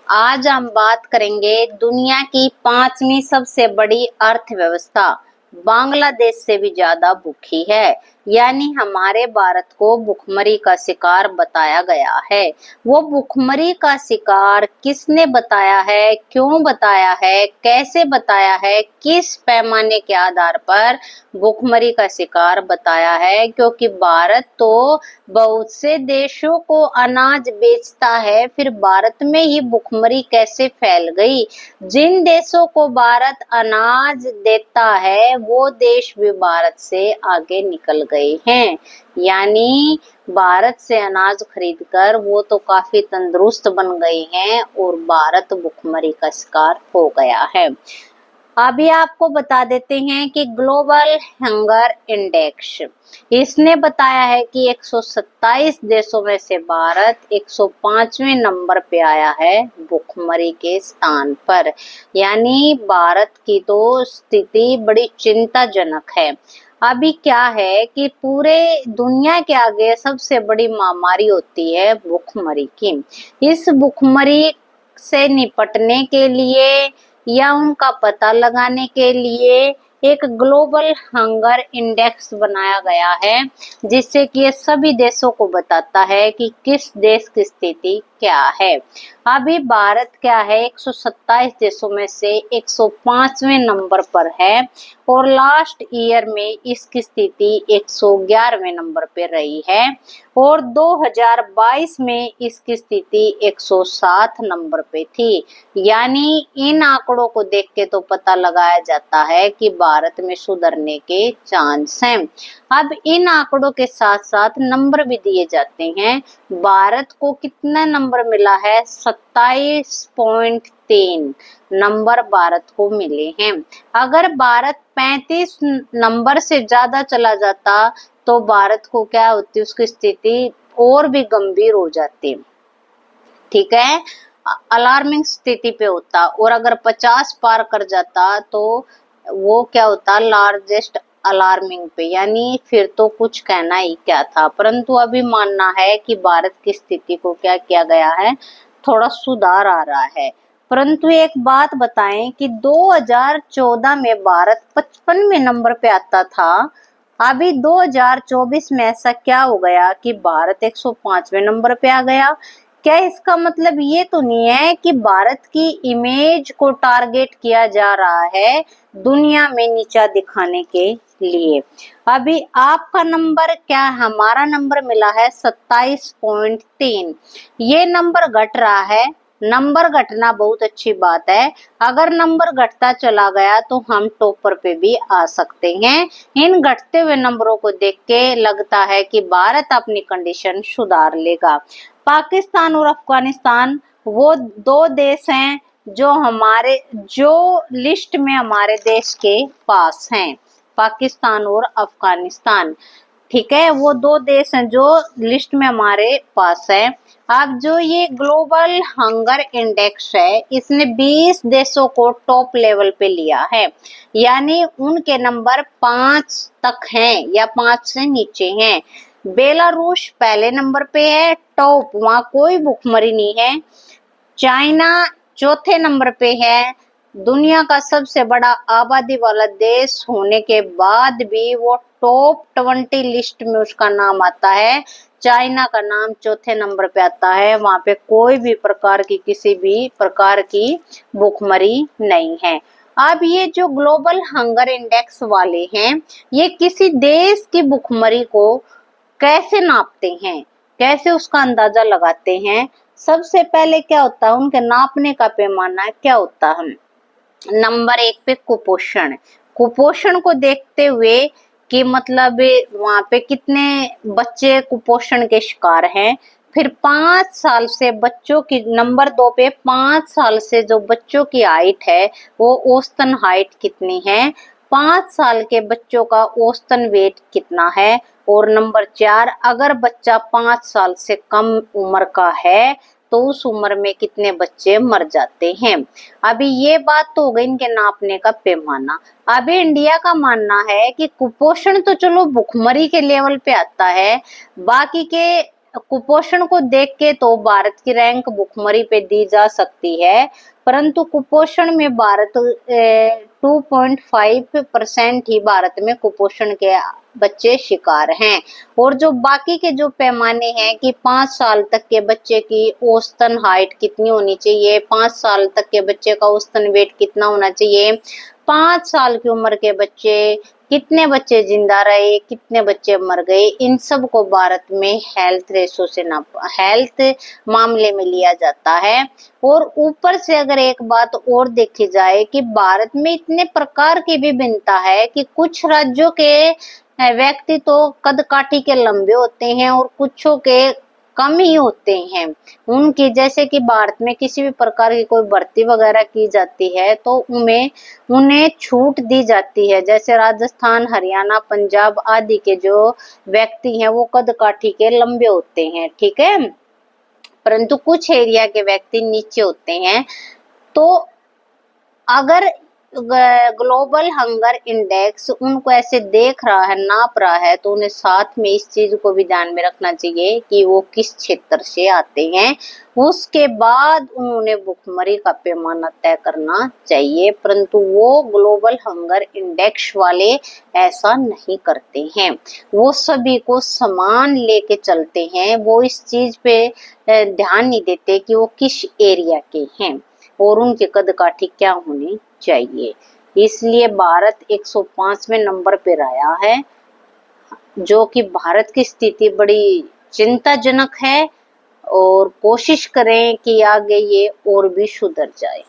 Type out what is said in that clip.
आज हम बात करेंगे दुनिया की पांचवी सबसे बड़ी अर्थव्यवस्था बांग्लादेश से भी ज्यादा भूखी है। यानी हमारे भारत को भुखमरी का शिकार बताया गया है। वो भुखमरी का शिकार किसने बताया है, क्यों बताया है, कैसे बताया है, किस पैमाने के आधार पर भुखमरी का शिकार बताया है? क्योंकि भारत तो बहुत से देशों को अनाज बेचता है, फिर भारत में ही भुखमरी कैसे फैल गई? जिन देशों को भारत अनाज देता है वो देश भी भारत से आगे निकल गए हैं। यानी भारत से अनाज खरीदकर वो तो काफी तंदुरुस्त बन गए हैं और भारत भुखमरी का शिकार हो गया है। अभी आपको बता देते हैं कि ग्लोबल हंगर इंडेक्स इसने बताया है कि 127 देशों में से भारत 105वें नंबर पे आया है भुखमरी के स्थान पर। यानी भारत की तो स्थिति बड़ी चिंताजनक है। अभी क्या है कि पूरे दुनिया के आगे सबसे बड़ी महामारी होती है भुखमरी की। इस भुखमरी से निपटने के लिए या उनका पता लगाने के लिए एक ग्लोबल हंगर इंडेक्स बनाया गया है, जिससे कि ये सभी देशों को बताता है कि किस देश की स्थिति क्या है। अभी भारत क्या है 127 देशों में से 105वें नंबर पर है और लास्ट ईयर में इसकी स्थिति 111वें नंबर पे रही है और 2022 में इसकी स्थिति 107 नंबर पे थी। यानी इन आंकड़ों को देख के तो पता लगाया जाता है कि भारत में सुधरने के चांस हैं। अब इन आंकड़ों के साथ साथ नंबर भी दिए जाते हैं। भारत को कितना नंबर मिला है? 27.3 नंबर भारत को मिले हैं। अगर भारत 35 नंबर से ज्यादा चला जाता तो भारत को क्या होती, उसकी स्थिति और भी गंभीर हो जाती। ठीक है, अलार्मिंग स्थिति पे होता। और अगर 50 पार कर जाता तो वो क्या होता, लार्जेस्ट अलार्मिंग पे। यानी फिर तो कुछ कहना ही क्या था। परंतु अभी मानना है कि भारत की स्थिति को क्या किया गया है, थोड़ा सुधार आ रहा है। परंतु एक बात बताएं कि 2014 में भारत 55वें नंबर पे आता था। अभी 2024 में ऐसा क्या हो गया कि भारत 105वें नंबर पे आ गया? क्या इसका मतलब ये तो नहीं है कि भारत की इमेज को टारगेट किया जा रहा है दुनिया में नीचा दिखाने के लिए? अभी आपका नंबर क्या, हमारा नंबर मिला है 27.3। ये नंबर घट रहा है। नंबर घटना बहुत अच्छी बात है। अगर नंबर घटता चला गया तो हम टॉपर पे भी आ सकते हैं। इन घटते हुए नंबरों को देख के लगता है कि भारत अपनी कंडीशन सुधार लेगा। पाकिस्तान और अफगानिस्तान वो दो देश हैं जो लिस्ट में हमारे देश के पास हैं। पाकिस्तान और अफगानिस्तान, ठीक है, वो दो देश हैं जो लिस्ट में हमारे पास है। अब जो ये ग्लोबल हंगर इंडेक्स है, इसने 20 देशों को टॉप लेवल पे लिया है। यानी उनके नंबर 5 तक हैं या 5 से नीचे हैं। बेलारूस पहले नंबर पे है, टॉप, वहां कोई भुखमरी नहीं है। चाइना चौथे नंबर पे है। दुनिया का सबसे बड़ा आबादी वाला देश होने के बाद भी वो टॉप 20 लिस्ट में उसका नाम आता है। चाइना का नाम चौथे नंबर पे आता है। वहां पे कोई भी प्रकार की, किसी भी प्रकार की भुखमरी नहीं है। अब ये जो ग्लोबल हंगर इंडेक्स वाले हैं, ये किसी देश की भुखमरी को कैसे नापते हैं, कैसे उसका अंदाजा लगाते हैं? सबसे पहले क्या होता है, उनके नापने का पैमाना क्या होता है? नंबर 1 पे कुपोषण। कुपोषण को देखते हुए कि मतलब वहां पे कितने बच्चे कुपोषण के शिकार हैं। फिर 5 साल से बच्चों की, नंबर 2 पे 5 साल से जो बच्चों की हाइट है वो औसतन हाइट कितनी है, 5 साल के बच्चों का औसतन वेट कितना है। और नंबर 4, अगर बच्चा 5 साल से कम उम्र का है तो उस उम्र में कितने बच्चे मर जाते हैं। अभी ये बात तो हो गई इनके नापने का पैमाना। अभी इंडिया का मानना है कि कुपोषण तो चलो भुखमरी के लेवल पे आता है, बाकी के कुपोषण को देख के तो भारत की रैंक भुखमरी पे दी जा सकती है, परंतु कुपोषण में भारत 2.5% ही भारत में कुपोषण के बच्चे शिकार हैं। और जो बाकी के जो पैमाने हैं कि 5 साल तक के बच्चे की औसतन हाइट कितनी होनी चाहिए, 5 साल तक के बच्चे का औसतन वेट कितना होना चाहिए, 5 साल की उम्र के बच्चे, कितने बच्चे जिंदा रहे, कितने बच्चे मर गए, इन सब को भारत में हेल्थ रेशो से हेल्थ मामले में लिया जाता है। और ऊपर से अगर एक बात और देखी जाए कि भारत में इतने प्रकार की विभिन्नता है कि कुछ राज्यों के व्यक्ति तो कद काठी के लंबे होते हैं और कुछों के कम ही होते हैं। उनकी जैसे कि भारत में किसी भी प्रकार की कोई भर्ती वगैरह की जाती है तो उन्हें छूट दी जाती है। जैसे राजस्थान, हरियाणा, पंजाब आदि के जो व्यक्ति हैं वो कद काठी के लंबे होते हैं, ठीक है, परंतु कुछ एरिया के व्यक्ति नीचे होते हैं। तो अगर ग्लोबल हंगर इंडेक्स उनको ऐसे देख रहा है, नाप रहा है, तो उन्हें साथ में इस चीज को भी ध्यान में रखना चाहिए कि वो किस क्षेत्र से आते हैं। उसके बाद उन्होंने भुखमरी का पैमाना तय करना चाहिए, परंतु वो ग्लोबल हंगर इंडेक्स वाले ऐसा नहीं करते हैं। वो सभी को समान लेके चलते हैं। वो इस चीज पे ध्यान नहीं देते कि वो किस एरिया के हैं और उनके कद काठी क्या होने चाहिए। इसलिए भारत 105वें नंबर पे रहा है, जो कि भारत की स्थिति बड़ी चिंताजनक है। और कोशिश करें कि आगे ये और भी सुधर जाए।